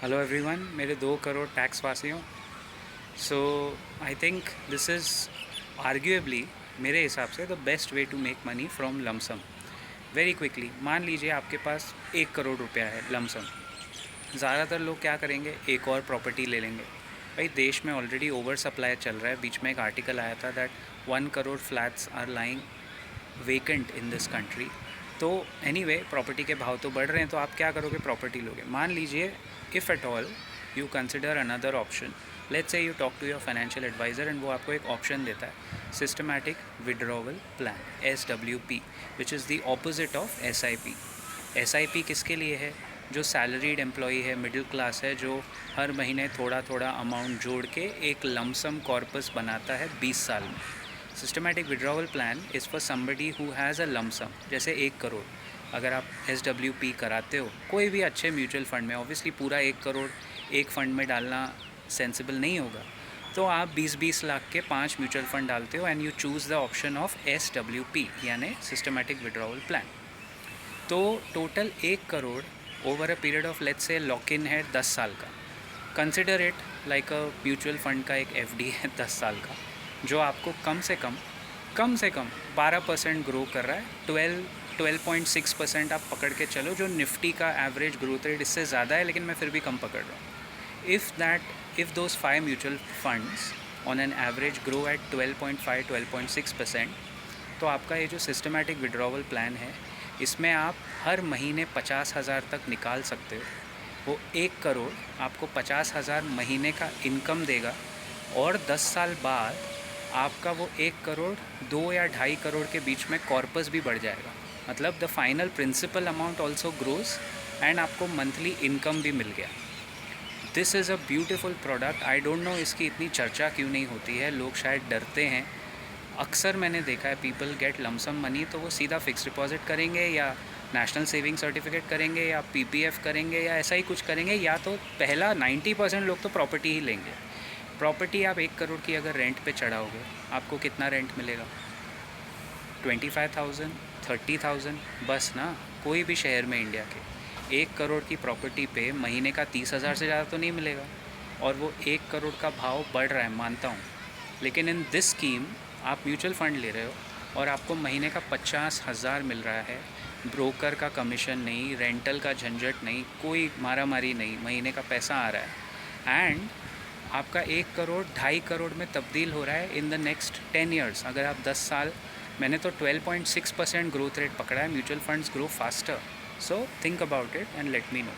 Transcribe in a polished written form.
Hello everyone, मेरे 2 crore tax वासियों। So I think this is arguably, मेरे हिसाब से, the best way to make money from lump sum very quickly. मान लीजिए आपके पास 1 करोड़ रुपया है लमसम। ज़्यादातर लोग क्या करेंगे, एक और प्रॉपर्टी ले लेंगे। भाई देश में ऑलरेडी ओवर सप्लाई चल रहा है। बीच में एक आर्टिकल आया था that 1 crore flats are lying vacant in this country. तो एनीवे प्रॉपर्टी के भाव तो बढ़ रहे हैं, तो आप क्या करोगे, प्रॉपर्टी लोगे। मान लीजिए if at all you consider another option, let's say you talk to your financial advisor and वो आपको एक ऑप्शन देता है, systematic withdrawal plan, SWP, which is the opposite of SIP। SIP किसके लिए है? जो सैलरीड एम्प्लॉई है, मिडिल क्लास है, जो हर महीने थोड़ा थोड़ा अमाउंट जोड़ के एक लमसम कॉर्पस बनाता है 20 साल में। Systematic withdrawal plan is for somebody who has a lump sum, जैसे 1 करोड़। अगर आप SWP कराते हो कोई भी अच्छे म्यूचुअल फंड में, ऑब्वियसली पूरा 1 करोड़ एक फ़ंड में डालना सेंसिबल नहीं होगा, तो आप 20-20 लाख के 5 म्यूचुअल फंड डालते हो and you choose the option of SWP यानी सिस्टमैटिक विड्रॉवल प्लान। तो total 1 crore over a period of let's say lock in है 10 साल का। Consider it like a mutual fund का एक FD है 10 साल का, जो आपको कम से कम 12% ग्रो कर रहा है। 12.6% आप पकड़ के चलो, जो निफ्टी का एवरेज ग्रोथ रेट इससे ज़्यादा है, लेकिन मैं फिर भी कम पकड़ रहा हूँ। If those 5 mutual funds on an average grow at 12.6%, तो आपका ये जो सिस्टमैटिक विड्रॉवल प्लान है, इसमें आप हर महीने 50,000 तक निकाल सकते हो। वो 1 करोड़ आपको 50,000 महीने का इनकम देगा, और 10 साल बाद आपका वो 1 करोड़ 2 या 2.5 करोड़ के बीच में कॉर्पस भी बढ़ जाएगा। मतलब the final principal amount also grows and आपको मंथली इनकम भी मिल गया। This is a beautiful product. I don't know इसकी इतनी चर्चा क्यों नहीं होती है, लोग शायद डरते हैं। अक्सर मैंने देखा है पीपल गेट लमसम मनी तो वो सीधा फिक्स डिपॉजिट करेंगे, या नेशनल सेविंग सर्टिफिकेट करेंगे, या PPF करेंगे, या ऐसा ही कुछ करेंगे। या तो पहला 90% लोग तो प्रॉपर्टी ही लेंगे। प्रॉपर्टी आप 1 करोड़ की अगर रेंट पे चढ़ाओगे, आपको कितना रेंट मिलेगा? 25,000, 30,000 बस ना। कोई भी शहर में इंडिया के 1 करोड़ की प्रॉपर्टी पे महीने का 30,000 से ज़्यादा तो नहीं मिलेगा। और वो 1 करोड़ का भाव बढ़ रहा है, मानता हूँ, लेकिन इन दिस स्कीम आप म्यूचुअल फ़ंड ले रहे हो और आपको महीने का 50,000 मिल रहा है। ब्रोकर का कमीशन नहीं, रेंटल का झंझट नहीं, कोई मारा मारी नहीं, महीने का पैसा आ रहा है। एंड आपका 1 करोड़ 2.5 करोड़ में तब्दील हो रहा है इन द नेक्स्ट 10 ईयर्स। अगर आप 10 साल, मैंने तो 12.6% ग्रोथ रेट पकड़ा है। Mutual funds grow faster. So think about it and let me know.